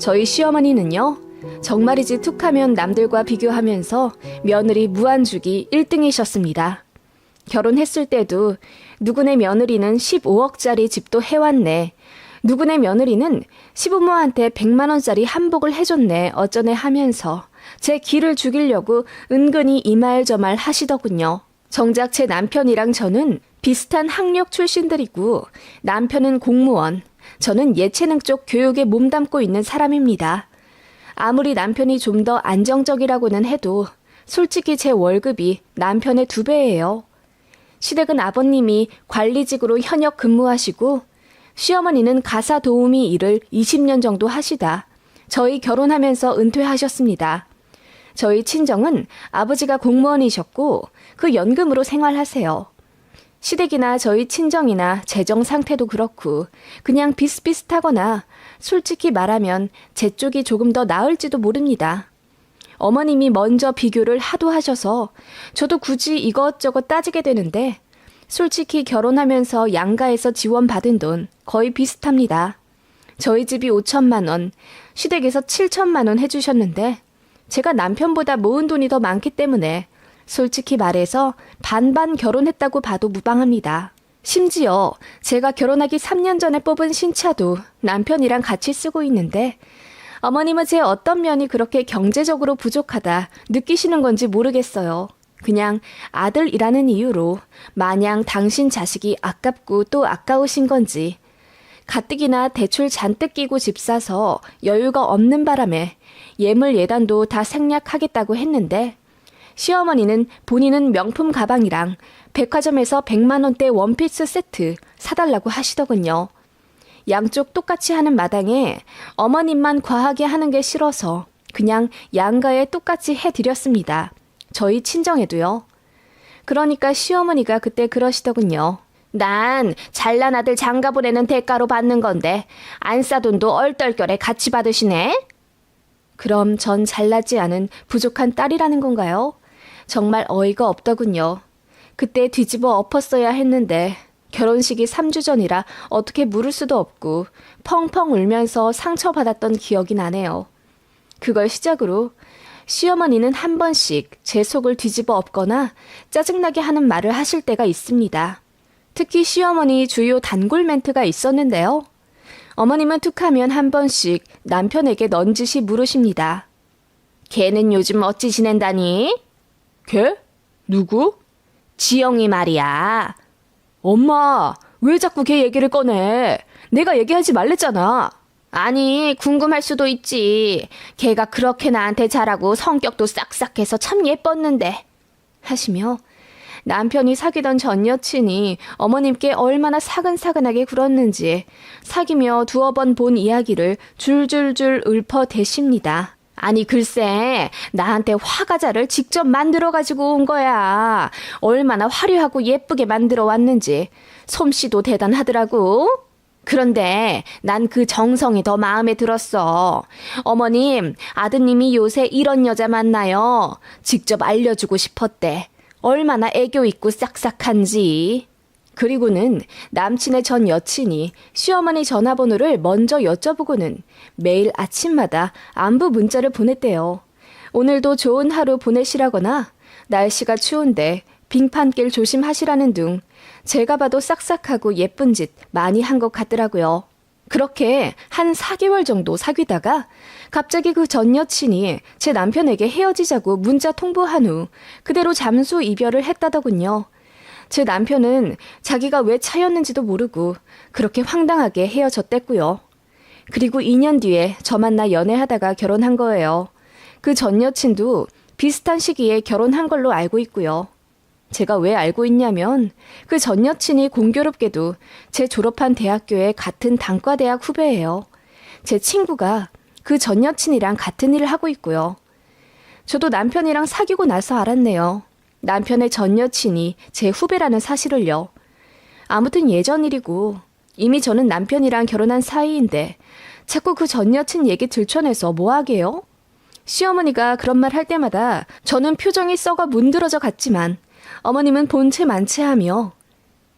저희 시어머니는요, 정말이지 툭하면 남들과 비교하면서 며느리 무한주기 1등이셨습니다. 결혼했을 때도 누구네 며느리는 15억짜리 집도 해왔네. 누구네 며느리는 시부모한테 100만 원짜리 한복을 해줬네. 어쩌네 하면서 제 기를 죽이려고 은근히 이말저말 하시더군요. 정작 제 남편이랑 저는 비슷한 학력 출신들이고 남편은 공무원, 저는 예체능 쪽 교육에 몸담고 있는 사람입니다. 아무리 남편이 좀 더 안정적이라고는 해도 솔직히 제 월급이 남편의 2배예요. 시댁은 아버님이 관리직으로 현역 근무하시고 시어머니는 가사 도우미 일을 20년 정도 하시다 저희 결혼하면서 은퇴하셨습니다. 저희 친정은 아버지가 공무원이셨고 그 연금으로 생활하세요. 시댁이나 저희 친정이나 재정 상태도 그렇고 그냥 비슷비슷하거나 솔직히 말하면 제 쪽이 조금 더 나을지도 모릅니다. 어머님이 먼저 비교를 하도 하셔서 저도 굳이 이것저것 따지게 되는데 솔직히 결혼하면서 양가에서 지원받은 돈 거의 비슷합니다. 저희 집이 5천만 원, 시댁에서 7천만 원 해주셨는데 제가 남편보다 모은 돈이 더 많기 때문에 솔직히 말해서 반반 결혼했다고 봐도 무방합니다. 심지어 제가 결혼하기 3년 전에 뽑은 신차도 남편이랑 같이 쓰고 있는데 어머님은 제 어떤 면이 그렇게 경제적으로 부족하다 느끼시는 건지 모르겠어요. 그냥 아들이라는 이유로 마냥 당신 자식이 아깝고 또 아까우신 건지 가뜩이나 대출 잔뜩 끼고 집 사서 여유가 없는 바람에 예물 예단도 다 생략하겠다고 했는데 시어머니는 본인은 명품 가방이랑 백화점에서 100만 원대 원피스 세트 사달라고 하시더군요. 양쪽 똑같이 하는 마당에 어머님만 과하게 하는 게 싫어서 그냥 양가에 똑같이 해드렸습니다. 저희 친정에도요. 그러니까 시어머니가 그때 그러시더군요. 난 잘난 아들 장가 보내는 대가로 받는 건데 안 싸돈도 얼떨결에 같이 받으시네? 그럼 전 잘나지 않은 부족한 딸이라는 건가요? 정말 어이가 없더군요. 그때 뒤집어 엎었어야 했는데 결혼식이 3주 전이라 어떻게 물을 수도 없고 펑펑 울면서 상처받았던 기억이 나네요. 그걸 시작으로 시어머니는 한 번씩 제 속을 뒤집어 엎거나 짜증나게 하는 말을 하실 때가 있습니다. 특히 시어머니 주요 단골 멘트가 있었는데요. 어머님은 툭하면 한 번씩 남편에게 넌지시 물으십니다. 걔는 요즘 어찌 지낸다니? 걔? 누구? 지영이 말이야. 엄마, 왜 자꾸 걔 얘기를 꺼내? 내가 얘기하지 말랬잖아. 아니, 궁금할 수도 있지. 걔가 그렇게 나한테 잘하고 성격도 싹싹해서 참 예뻤는데. 하시며 남편이 사귀던 전 여친이 어머님께 얼마나 사근사근하게 굴었는지 사귀며 2번 본 이야기를 줄줄줄 읊어대십니다. 아니 글쎄 나한테 화과자를 직접 만들어가지고 온 거야. 얼마나 화려하고 예쁘게 만들어 왔는지 솜씨도 대단하더라고. 그런데 난 그 정성이 더 마음에 들었어. 어머님, 아드님이 요새 이런 여자 만나요. 직접 알려주고 싶었대. 얼마나 애교 있고 싹싹한지. 그리고는 남친의 전 여친이 시어머니 전화번호를 먼저 여쭤보고는 매일 아침마다 안부 문자를 보냈대요. 오늘도 좋은 하루 보내시라거나 날씨가 추운데 빙판길 조심하시라는 등 제가 봐도 싹싹하고 예쁜 짓 많이 한 것 같더라고요. 그렇게 한 4개월 정도 사귀다가 갑자기 그 전 여친이 제 남편에게 헤어지자고 문자 통보한 후 그대로 잠수 이별을 했다더군요. 제 남편은 자기가 왜 차였는지도 모르고 그렇게 황당하게 헤어졌댔고요. 그리고 2년 뒤에 저 만나 연애하다가 결혼한 거예요. 그 전 여친도 비슷한 시기에 결혼한 걸로 알고 있고요. 제가 왜 알고 있냐면 그 전 여친이 공교롭게도 제 졸업한 대학교의 같은 단과대학 후배예요. 제 친구가 그 전 여친이랑 같은 일을 하고 있고요. 저도 남편이랑 사귀고 나서 알았네요. 남편의 전 여친이 제 후배라는 사실을요. 아무튼 예전 일이고 이미 저는 남편이랑 결혼한 사이인데 자꾸 그 전 여친 얘기 들춰내서 뭐하게요? 시어머니가 그런 말 할 때마다 저는 표정이 썩어 문드러져 갔지만 어머님은 본체 만체하며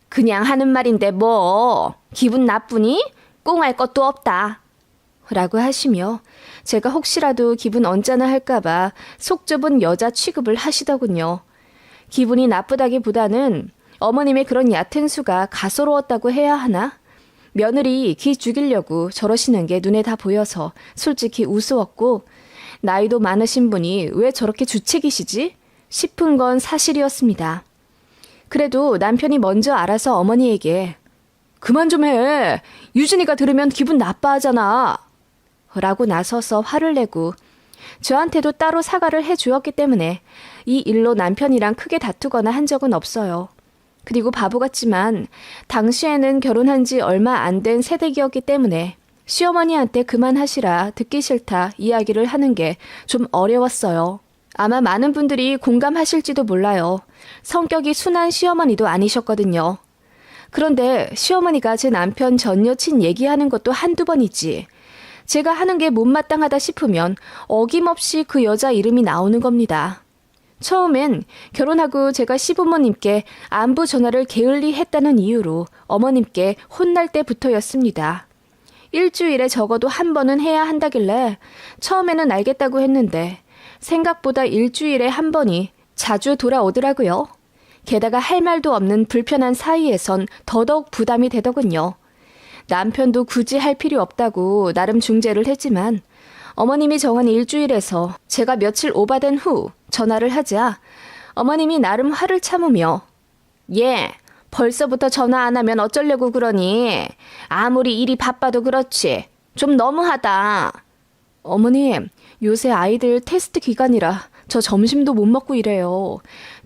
그냥 하는 말인데 뭐 기분 나쁘니? 꽁할 것도 없다. 라고 하시며 제가 혹시라도 기분 언짢아 할까봐 속 좁은 여자 취급을 하시더군요. 기분이 나쁘다기보다는 어머님의 그런 얕은 수가 가소로웠다고 해야 하나? 며느리 기 죽이려고 저러시는 게 눈에 다 보여서 솔직히 우스웠고 나이도 많으신 분이 왜 저렇게 주책이시지? 싶은 건 사실이었습니다. 그래도 남편이 먼저 알아서 어머니에게 그만 좀 해. 유진이가 들으면 기분 나빠하잖아. 라고 나서서 화를 내고 저한테도 따로 사과를 해주었기 때문에 이 일로 남편이랑 크게 다투거나 한 적은 없어요. 그리고 바보 같지만 당시에는 결혼한 지 얼마 안 된 새댁이었기 때문에 시어머니한테 그만하시라 듣기 싫다 이야기를 하는 게 좀 어려웠어요. 아마 많은 분들이 공감하실지도 몰라요. 성격이 순한 시어머니도 아니셨거든요. 그런데 시어머니가 제 남편 전 여친 얘기하는 것도 한두 번이지. 제가 하는 게 못마땅하다 싶으면 어김없이 그 여자 이름이 나오는 겁니다. 처음엔 결혼하고 제가 시부모님께 안부 전화를 게을리 했다는 이유로 어머님께 혼날 때부터였습니다. 일주일에 적어도 한 번은 해야 한다길래 처음에는 알겠다고 했는데 생각보다 일주일에 한 번이 자주 돌아오더라고요. 게다가 할 말도 없는 불편한 사이에선 더더욱 부담이 되더군요. 남편도 굳이 할 필요 없다고 나름 중재를 했지만 어머님이 정한 일주일에서 제가 며칠 오바된 후 전화를 하자 어머님이 나름 화를 참으며 벌써부터 전화 안 하면 어쩌려고 그러니? 아무리 일이 바빠도 그렇지. 좀 너무하다. 어머님, 요새 아이들 테스트 기간이라 저 점심도 못 먹고 이래요.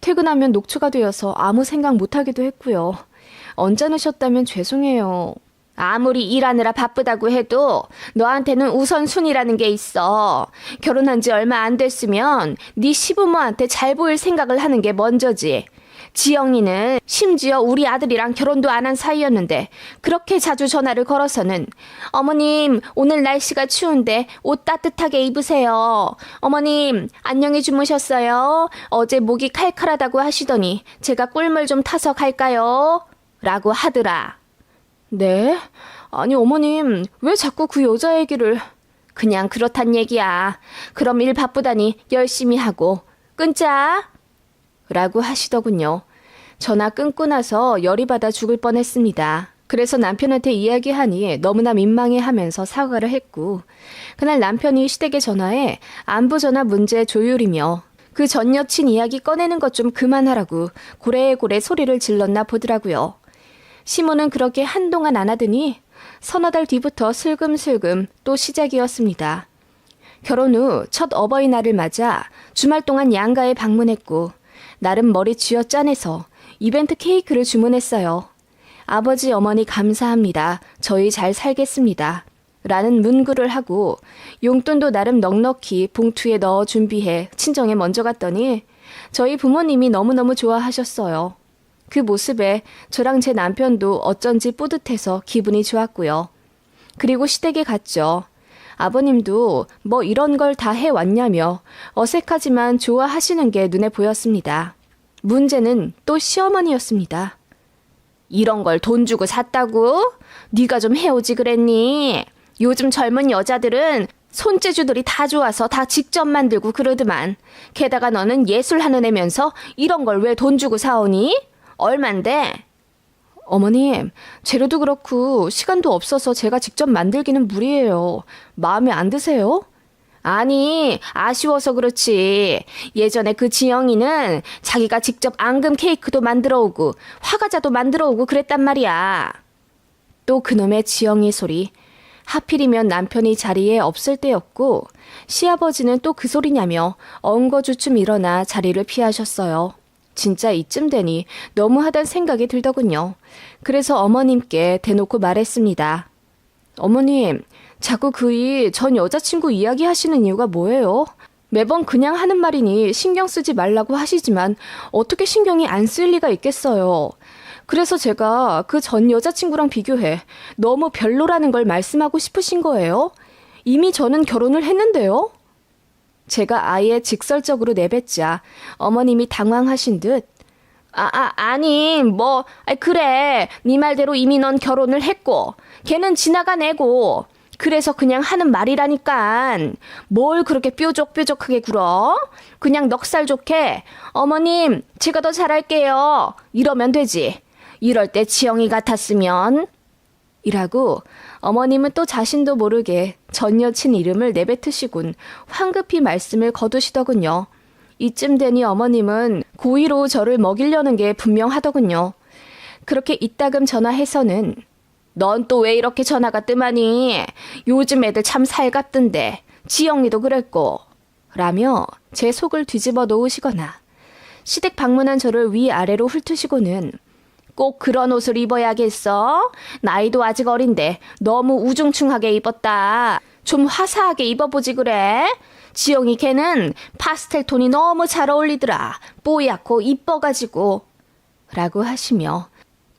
퇴근하면 녹초가 되어서 아무 생각 못 하기도 했고요. 언짢으셨다면 죄송해요. 아무리 일하느라 바쁘다고 해도 너한테는 우선순위라는 게 있어. 결혼한 지 얼마 안 됐으면 네 시부모한테 잘 보일 생각을 하는 게 먼저지. 지영이는 심지어 우리 아들이랑 결혼도 안 한 사이였는데 그렇게 자주 전화를 걸어서는 어머님 오늘 날씨가 추운데 옷 따뜻하게 입으세요. 어머님 안녕히 주무셨어요? 어제 목이 칼칼하다고 하시더니 제가 꿀물 좀 타서 갈까요? 라고 하더라. 네? 아니 어머님 왜 자꾸 그 여자 얘기를... 그냥 그렇단 얘기야. 그럼 일 바쁘다니 열심히 하고 끊자. 라고 하시더군요. 전화 끊고 나서 열이 받아 죽을 뻔했습니다. 그래서 남편한테 이야기하니 너무나 민망해하면서 사과를 했고 그날 남편이 시댁에 전화해 안부전화 문제 조율이며 그 전 여친 이야기 꺼내는 것 좀 그만하라고 고래고래 소리를 질렀나 보더라고요. 시모는 그렇게 한동안 안 하더니 서너 달 뒤부터 슬금슬금 또 시작이었습니다. 결혼 후 첫 어버이날을 맞아 주말 동안 양가에 방문했고 나름 머리 쥐어 짜내서 이벤트 케이크를 주문했어요. 아버지 어머니 감사합니다. 저희 잘 살겠습니다. 라는 문구를 하고 용돈도 나름 넉넉히 봉투에 넣어 준비해 친정에 먼저 갔더니 저희 부모님이 너무너무 좋아하셨어요. 그 모습에 저랑 제 남편도 어쩐지 뿌듯해서 기분이 좋았고요. 그리고 시댁에 갔죠. 아버님도 뭐 이런 걸 다 해왔냐며 어색하지만 좋아하시는 게 눈에 보였습니다. 문제는 또 시어머니였습니다. 이런 걸 돈 주고 샀다고? 네가 좀 해오지 그랬니? 요즘 젊은 여자들은 손재주들이 다 좋아서 다 직접 만들고 그러더만. 게다가 너는 예술하는 애면서 이런 걸 왜 돈 주고 사오니? 얼만데? 어머님, 재료도 그렇고 시간도 없어서 제가 직접 만들기는 무리예요. 마음에 안 드세요? 아니, 아쉬워서 그렇지. 예전에 그 지영이는 자기가 직접 앙금 케이크도 만들어 오고 화과자도 만들어 오고 그랬단 말이야. 또 그놈의 지영이 소리. 하필이면 남편이 자리에 없을 때였고 시아버지는 또 그 소리냐며 엉거주춤 일어나 자리를 피하셨어요. 진짜 이쯤 되니 너무하단 생각이 들더군요. 그래서 어머님께 대놓고 말했습니다. 어머님, 자꾸 그이 전 여자친구 이야기하시는 이유가 뭐예요? 매번 그냥 하는 말이니 신경 쓰지 말라고 하시지만 어떻게 신경이 안 쓸 리가 있겠어요. 그래서 제가 그 전 여자친구랑 비교해 너무 별로라는 걸 말씀하고 싶으신 거예요? 이미 저는 결혼을 했는데요. 제가 아예 직설적으로 내뱉자 어머님이 당황하신 듯 아니 그래 네 말대로 이미 넌 결혼을 했고 걔는 지나간 애고 그래서 그냥 하는 말이라니깐. 뭘 그렇게 뾰족뾰족하게 굴어? 그냥 넉살 좋게 어머님 제가 더 잘할게요 이러면 되지. 이럴 때 지영이 같았으면 이라고 어머님은 또 자신도 모르게 전 여친 이름을 내뱉으시곤 황급히 말씀을 거두시더군요. 이쯤 되니 어머님은 고의로 저를 먹이려는 게 분명하더군요. 그렇게 이따금 전화해서는 넌 또 왜 이렇게 전화가 뜸하니? 요즘 애들 참 살갑던데 지영이도 그랬고 라며 제 속을 뒤집어 놓으시거나 시댁 방문한 저를 위아래로 훑으시고는 꼭 그런 옷을 입어야겠어? 나이도 아직 어린데 너무 우중충하게 입었다. 좀 화사하게 입어보지 그래? 지영이 걔는 파스텔 톤이 너무 잘 어울리더라. 뽀얗고 이뻐가지고 라고 하시며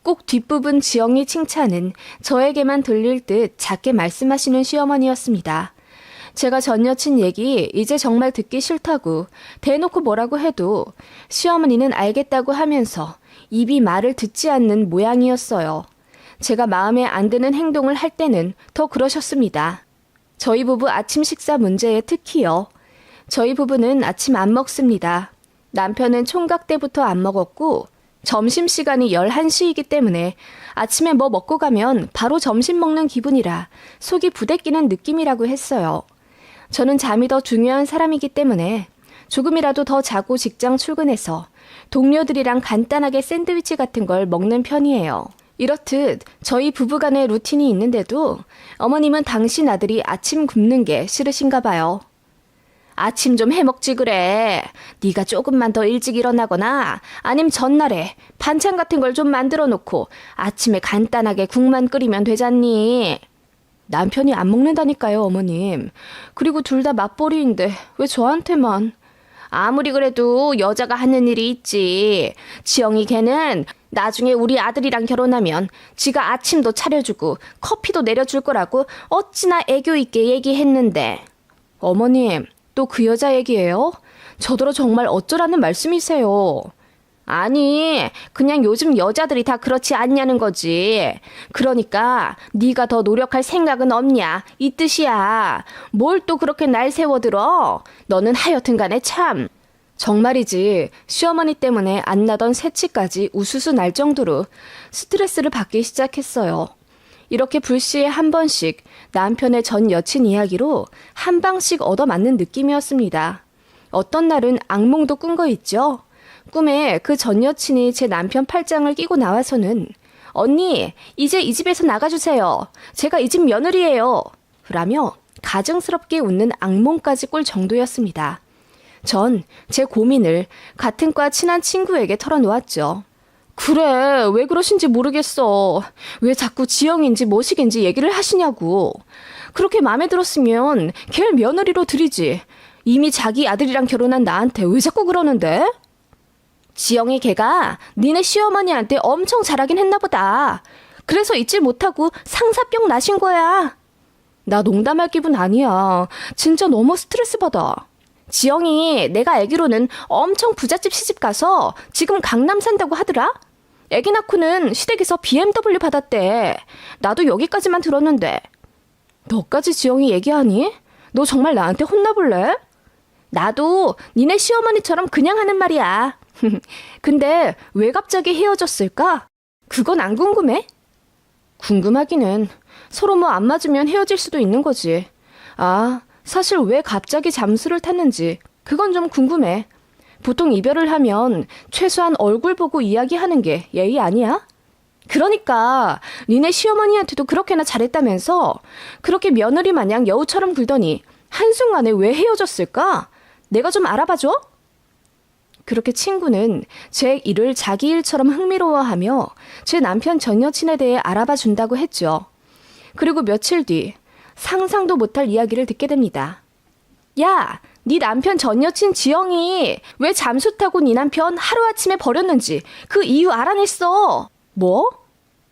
꼭 뒷부분 지영이 칭찬은 저에게만 들릴 듯 작게 말씀하시는 시어머니였습니다. 제가 전 여친 얘기 이제 정말 듣기 싫다고 대놓고 뭐라고 해도 시어머니는 알겠다고 하면서 입이 말을 듣지 않는 모양이었어요. 제가 마음에 안 드는 행동을 할 때는 더 그러셨습니다. 저희 부부 아침 식사 문제에 특히요. 저희 부부는 아침 안 먹습니다. 남편은 총각 때부터 안 먹었고 점심시간이 11시이기 때문에 아침에 뭐 먹고 가면 바로 점심 먹는 기분이라 속이 부대끼는 느낌이라고 했어요. 저는 잠이 더 중요한 사람이기 때문에 조금이라도 더 자고 직장 출근해서 동료들이랑 간단하게 샌드위치 같은 걸 먹는 편이에요. 이렇듯 저희 부부간의 루틴이 있는데도 어머님은 당신 아들이 아침 굶는 게 싫으신가 봐요. 아침 좀 해먹지 그래. 네가 조금만 더 일찍 일어나거나 아님 전날에 반찬 같은 걸 좀 만들어 놓고 아침에 간단하게 국만 끓이면 되잖니. 남편이 안 먹는다니까요, 어머님. 그리고 둘 다 맞벌이인데 왜 저한테만. 아무리 그래도 여자가 하는 일이 있지. 지영이 걔는 나중에 우리 아들이랑 결혼하면 지가 아침도 차려주고 커피도 내려줄 거라고 어찌나 애교 있게 얘기했는데. 어머님, 또 그 여자 얘기예요? 저더러 정말 어쩌라는 말씀이세요? 아니, 그냥 요즘 여자들이 다 그렇지 않냐는 거지. 그러니까 네가 더 노력할 생각은 없냐 이 뜻이야. 뭘 또 그렇게 날 세워들어? 너는 하여튼 간에 참. 정말이지 시어머니 때문에 안 나던 새치까지 우수수 날 정도로 스트레스를 받기 시작했어요. 이렇게 불시에 한 번씩 남편의 전 여친 이야기로 한 방씩 얻어맞는 느낌이었습니다. 어떤 날은 악몽도 꾼 거 있죠? 꿈에 그 전 여친이 제 남편 팔짱을 끼고 나와서는 언니, 이제 이 집에서 나가주세요. 제가 이 집 며느리예요. 라며 가증스럽게 웃는 악몽까지 꿀 정도였습니다. 전 제 고민을 같은 과 친한 친구에게 털어놓았죠. 그래, 왜 그러신지 모르겠어. 왜 자꾸 지영인지 뭐식인지 얘기를 하시냐고. 그렇게 마음에 들었으면 걔를 며느리로 들이지. 이미 자기 아들이랑 결혼한 나한테 왜 자꾸 그러는데? 지영이 걔가 니네 시어머니한테 엄청 잘하긴 했나 보다. 그래서 잊질 못하고 상사병 나신 거야. 나 농담할 기분 아니야. 진짜 너무 스트레스 받아. 지영이 내가 알기로는 엄청 부잣집 시집 가서 지금 강남 산다고 하더라? 애기 낳고는 시댁에서 BMW 받았대. 나도 여기까지만 들었는데. 너까지 지영이 얘기하니? 너 정말 나한테 혼나볼래? 나도 니네 시어머니처럼 그냥 하는 말이야. 근데 왜 갑자기 헤어졌을까? 그건 안 궁금해? 궁금하기는. 서로 뭐 안 맞으면 헤어질 수도 있는 거지. 아, 사실 왜 갑자기 잠수를 탔는지 그건 좀 궁금해. 보통 이별을 하면 최소한 얼굴 보고 이야기하는 게 예의 아니야? 그러니까 니네 시어머니한테도 그렇게나 잘했다면서 그렇게 며느리 마냥 여우처럼 굴더니 한순간에 왜 헤어졌을까? 내가 좀 알아봐줘? 그렇게 친구는 제 일을 자기 일처럼 흥미로워하며 제 남편 전 여친에 대해 알아봐 준다고 했죠. 그리고 며칠 뒤 상상도 못할 이야기를 듣게 됩니다. 야, 네 남편 전 여친 지영이 왜 잠수 타고 네 남편 하루아침에 버렸는지 그 이유 알아냈어. 뭐?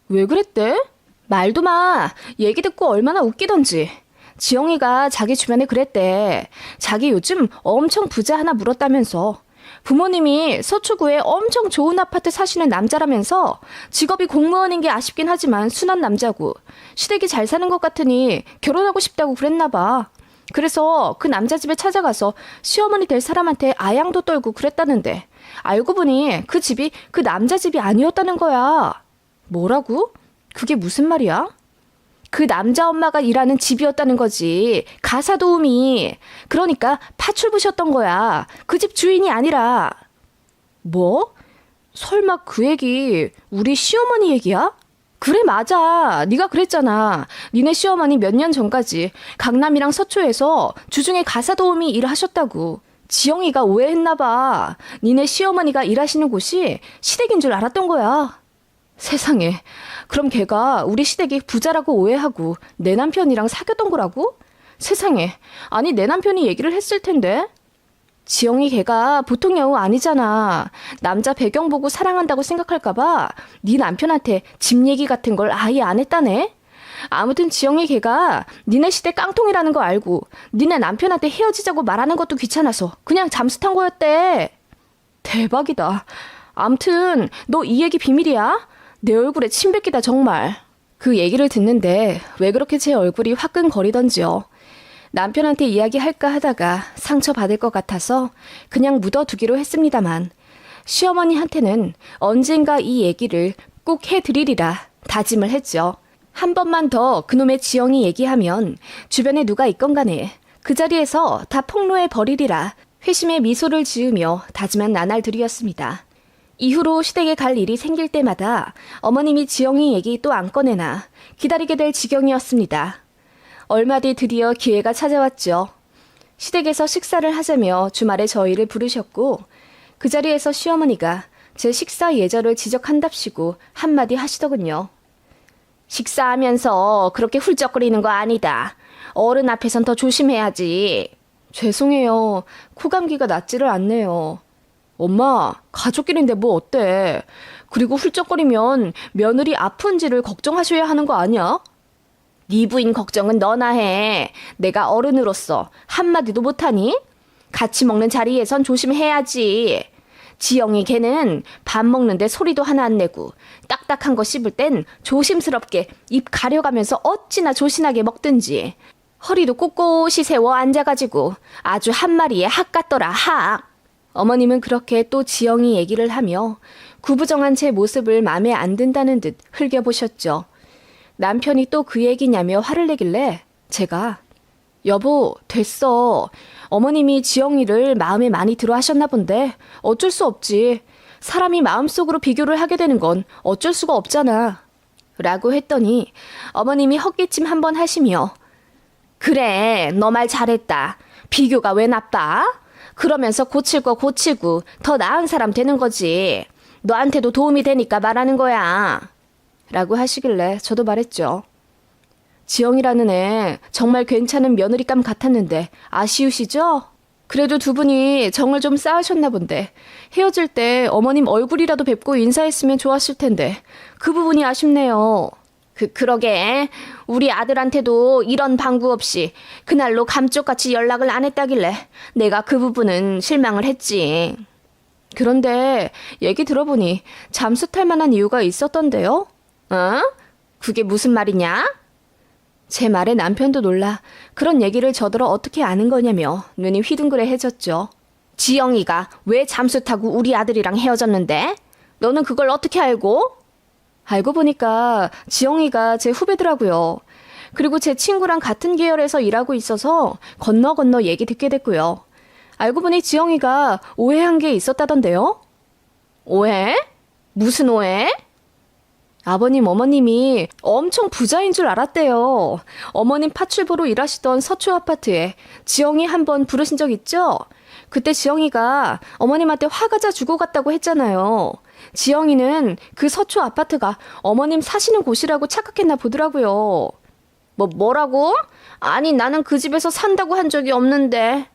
왜 그랬대? 말도 마. 얘기 듣고 얼마나 웃기던지. 지영이가 자기 주변에 그랬대. 자기 요즘 엄청 부자 하나 물었다면서. 부모님이 서초구에 엄청 좋은 아파트 사시는 남자라면서 직업이 공무원인 게 아쉽긴 하지만 순한 남자고 시댁이 잘 사는 것 같으니 결혼하고 싶다고 그랬나 봐. 그래서 그 남자 집에 찾아가서 시어머니 될 사람한테 아양도 떨고 그랬다는데 알고 보니 그 집이 그 남자 집이 아니었다는 거야. 뭐라고? 그게 무슨 말이야? 그 남자 엄마가 일하는 집이었다는 거지. 가사 도우미. 그러니까 파출부셨던 거야. 그 집 주인이 아니라. 뭐? 설마 그 얘기 우리 시어머니 얘기야? 그래 맞아. 네가 그랬잖아. 니네 시어머니 몇 년 전까지 강남이랑 서초에서 주중에 가사 도우미 일을 하셨다고. 지영이가 오해했나 봐. 니네 시어머니가 일하시는 곳이 시댁인 줄 알았던 거야. 세상에. 그럼 걔가 우리 시댁이 부자라고 오해하고 내 남편이랑 사귀었던 거라고? 세상에. 아니 내 남편이 얘기를 했을 텐데. 지영이 걔가 보통 여우 아니잖아. 남자 배경 보고 사랑한다고 생각할까 봐 네 남편한테 집 얘기 같은 걸 아예 안 했다네. 아무튼 지영이 걔가 니네 시댁 깡통이라는 거 알고 니네 남편한테 헤어지자고 말하는 것도 귀찮아서 그냥 잠수 탄 거였대. 대박이다. 아무튼 너 이 얘기 비밀이야? 내 얼굴에 침 뱉기다 정말. 그 얘기를 듣는데 왜 그렇게 제 얼굴이 화끈거리던지요. 남편한테 이야기할까 하다가 상처받을 것 같아서 그냥 묻어두기로 했습니다만 시어머니한테는 언젠가 이 얘기를 꼭 해드리리라 다짐을 했죠. 한 번만 더 그놈의 지영이 얘기하면 주변에 누가 있건 간에 그 자리에서 다 폭로해 버리리라 회심의 미소를 지으며 다짐한 나날들이었습니다. 이후로 시댁에 갈 일이 생길 때마다 어머님이 지영이 얘기 또 안 꺼내나 기다리게 될 지경이었습니다. 얼마 뒤 드디어 기회가 찾아왔죠. 시댁에서 식사를 하자며 주말에 저희를 부르셨고 그 자리에서 시어머니가 제 식사 예절을 지적한답시고 한마디 하시더군요. 식사하면서 그렇게 훌쩍거리는 거 아니다. 어른 앞에선 더 조심해야지. 죄송해요. 코감기가 낫지를 않네요. 엄마, 가족끼리인데 뭐 어때? 그리고 훌쩍거리면 며느리 아픈지를 걱정하셔야 하는 거 아니야? 네 부인 걱정은 너나 해. 내가 어른으로서 한마디도 못하니? 같이 먹는 자리에선 조심해야지. 지영이 걔는 밥 먹는데 소리도 하나 안 내고 딱딱한 거 씹을 땐 조심스럽게 입 가려가면서 어찌나 조신하게 먹든지 허리도 꼿꼿이 세워 앉아가지고 아주 한 마리에 학 같더라 학. 어머님은 그렇게 또 지영이 얘기를 하며 구부정한 제 모습을 맘에 안 든다는 듯 흘겨보셨죠. 남편이 또 그 얘기냐며 화를 내길래 제가 여보 됐어. 어머님이 지영이를 마음에 많이 들어 하셨나 본데 어쩔 수 없지. 사람이 마음속으로 비교를 하게 되는 건 어쩔 수가 없잖아. 라고 했더니 어머님이 헛기침 한번 하시며 그래 너 말 잘했다. 비교가 왜 나빠? 그러면서 고칠 거 고치고 더 나은 사람 되는 거지. 너한테도 도움이 되니까 말하는 거야. 라고 하시길래 저도 말했죠. 지영이라는 애 정말 괜찮은 며느리감 같았는데 아쉬우시죠? 그래도 두 분이 정을 좀 쌓으셨나 본데 헤어질 때 어머님 얼굴이라도 뵙고 인사했으면 좋았을 텐데 그 부분이 아쉽네요. 그러게 우리 아들한테도 이런 방구 없이 그날로 감쪽같이 연락을 안 했다길래 내가 그 부분은 실망을 했지. 그런데 얘기 들어보니 잠수 탈 만한 이유가 있었던데요? 어? 그게 무슨 말이냐? 제 말에 남편도 놀라 그런 얘기를 저더러 어떻게 아는 거냐며 눈이 휘둥그레해졌죠. 지영이가 왜 잠수 타고 우리 아들이랑 헤어졌는데? 너는 그걸 어떻게 알고? 알고 보니까 지영이가 제 후배더라고요. 그리고 제 친구랑 같은 계열에서 일하고 있어서 건너 얘기 듣게 됐고요. 알고 보니 지영이가 오해한 게 있었다던데요? 오해? 무슨 오해? 아버님, 어머님이 엄청 부자인 줄 알았대요. 어머님 파출부로 일하시던 서초 아파트에 지영이 한번 부르신 적 있죠? 그때 지영이가 어머님한테 화과자 주고 갔다고 했잖아요. 지영이는 그 서초 아파트가 어머님 사시는 곳이라고 착각했나 보더라고요. 뭐라고? 아니 나는 그 집에서 산다고 한 적이 없는데.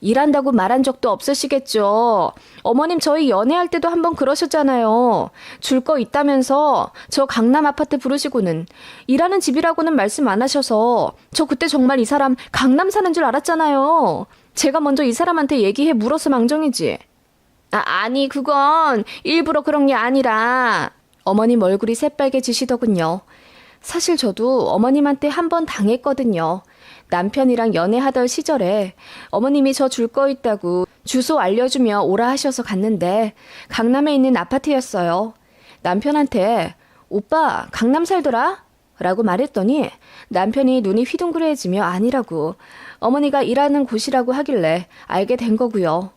일한다고 말한 적도 없으시겠죠. 어머님 저희 연애할 때도 한번 그러셨잖아요. 줄 거 있다면서 저 강남 아파트 부르시고는 일하는 집이라고는 말씀 안 하셔서 저 그때 정말 이 사람 강남 사는 줄 알았잖아요. 제가 먼저 이 사람한테 얘기해 물어서 망정이지. 아니, 그건 일부러 그런 게 아니라. 어머님 얼굴이 새빨개지시더군요. 사실 저도 어머님한테 한 번 당했거든요. 남편이랑 연애하던 시절에 어머님이 저 줄 거 있다고 주소 알려주며 오라 하셔서 갔는데 강남에 있는 아파트였어요. 남편한테 오빠 강남 살더라? 라고 말했더니 남편이 눈이 휘둥그레지며 아니라고 어머니가 일하는 곳이라고 하길래 알게 된 거고요.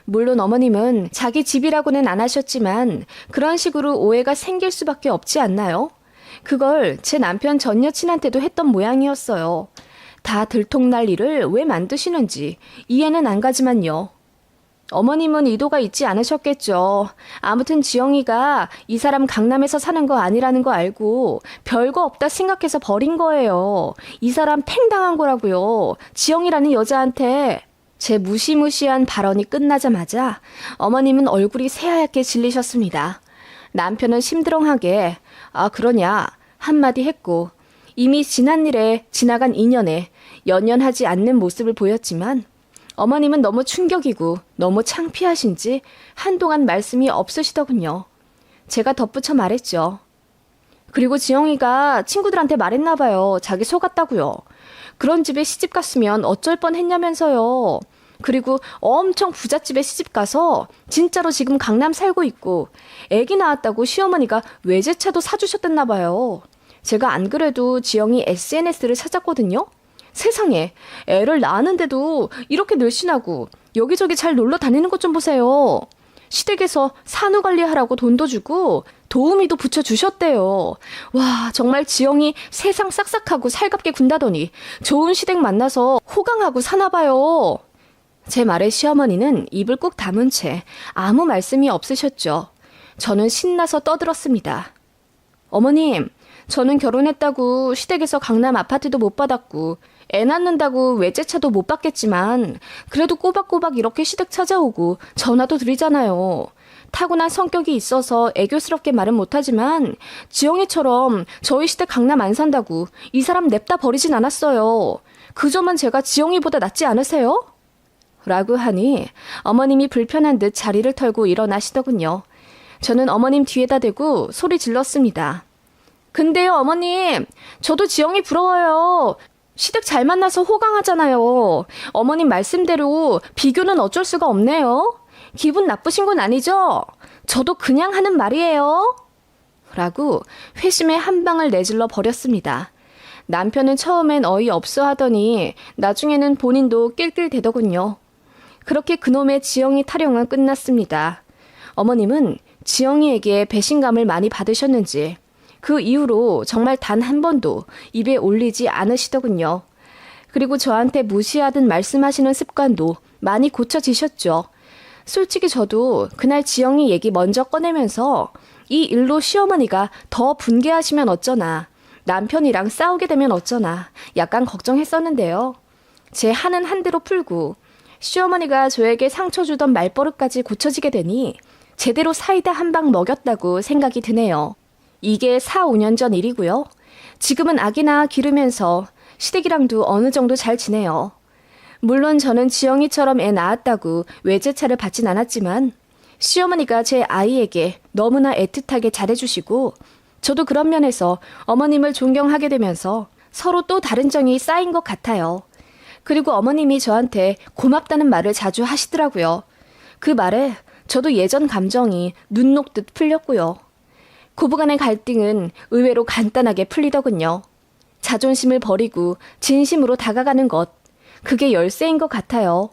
물론 어머님은 자기 집이라고는 안 하셨지만 그런 식으로 오해가 생길 수밖에 없지 않나요? 그걸 제 남편 전 여친한테도 했던 모양이었어요. 다 들통날 일을 왜 만드시는지 이해는 안 가지만요. 어머님은 의도가 있지 않으셨겠죠. 아무튼 지영이가 이 사람 강남에서 사는 거 아니라는 거 알고 별거 없다 생각해서 버린 거예요. 이 사람 팽당한 거라고요. 지영이라는 여자한테. 제 무시무시한 발언이 끝나자마자 어머님은 얼굴이 새하얗게 질리셨습니다. 남편은 심드렁하게 그러냐 한마디 했고 이미 지난 일에 지나간 인연에 연연하지 않는 모습을 보였지만 어머님은 너무 충격이고 너무 창피하신지 한동안 말씀이 없으시더군요. 제가 덧붙여 말했죠. 그리고 지영이가 친구들한테 말했나 봐요. 자기 속았다고요. 그런 집에 시집 갔으면 어쩔 뻔했냐면서요. 그리고 엄청 부잣집에 시집 가서 진짜로 지금 강남 살고 있고 애기 낳았다고 시어머니가 외제차도 사주셨댔나 봐요. 제가 안 그래도 지영이 SNS를 찾았거든요. 세상에 애를 낳았는데도 이렇게 늘씬하고 여기저기 잘 놀러 다니는 것 좀 보세요. 시댁에서 산후관리하라고 돈도 주고 도우미도 붙여주셨대요. 와 정말 지영이 세상 싹싹하고 살갑게 군다더니 좋은 시댁 만나서 호강하고 사나봐요. 제 말에 시어머니는 입을 꾹 다문 채 아무 말씀이 없으셨죠. 저는 신나서 떠들었습니다. 어머님, 저는 결혼했다고 시댁에서 강남 아파트도 못 받았고 애 낳는다고 외제차도 못 받겠지만 그래도 꼬박꼬박 이렇게 시댁 찾아오고 전화도 드리잖아요. 타고난 성격이 있어서 애교스럽게 말은 못하지만 지영이처럼 저희 시댁 강남 안 산다고 이 사람 냅다 버리진 않았어요. 그 점은 제가 지영이보다 낫지 않으세요? 라고 하니 어머님이 불편한 듯 자리를 털고 일어나시더군요. 저는 어머님 뒤에다 대고 소리 질렀습니다. 근데요 어머님, 저도 지영이 부러워요. 시댁 잘 만나서 호강하잖아요. 어머님 말씀대로 비교는 어쩔 수가 없네요. 기분 나쁘신 건 아니죠? 저도 그냥 하는 말이에요. 라고 회심의 한 방을 내질러 버렸습니다. 남편은 처음엔 어이없어 하더니 나중에는 본인도 낄낄대더군요. 그렇게 그놈의 지영이 타령은 끝났습니다. 어머님은 지영이에게 배신감을 많이 받으셨는지 그 이후로 정말 단 한 번도 입에 올리지 않으시더군요. 그리고 저한테 무시하듯 말씀하시는 습관도 많이 고쳐지셨죠. 솔직히 저도 그날 지영이 얘기 먼저 꺼내면서 이 일로 시어머니가 더 분개하시면 어쩌나, 남편이랑 싸우게 되면 어쩌나 약간 걱정했었는데요. 제 한은 한 대로 풀고 시어머니가 저에게 상처 주던 말버릇까지 고쳐지게 되니 제대로 사이다 한 방 먹였다고 생각이 드네요. 이게 4, 5년 전 일이고요. 지금은 아기나 기르면서 시댁이랑도 어느 정도 잘 지내요. 물론 저는 지영이처럼 애 낳았다고 외제차를 받진 않았지만 시어머니가 제 아이에게 너무나 애틋하게 잘해주시고 저도 그런 면에서 어머님을 존경하게 되면서 서로 또 다른 정이 쌓인 것 같아요. 그리고 어머님이 저한테 고맙다는 말을 자주 하시더라고요. 그 말에 저도 예전 감정이 눈 녹듯 풀렸고요. 고부간의 갈등은 의외로 간단하게 풀리더군요. 자존심을 버리고 진심으로 다가가는 것, 그게 열쇠인 것 같아요.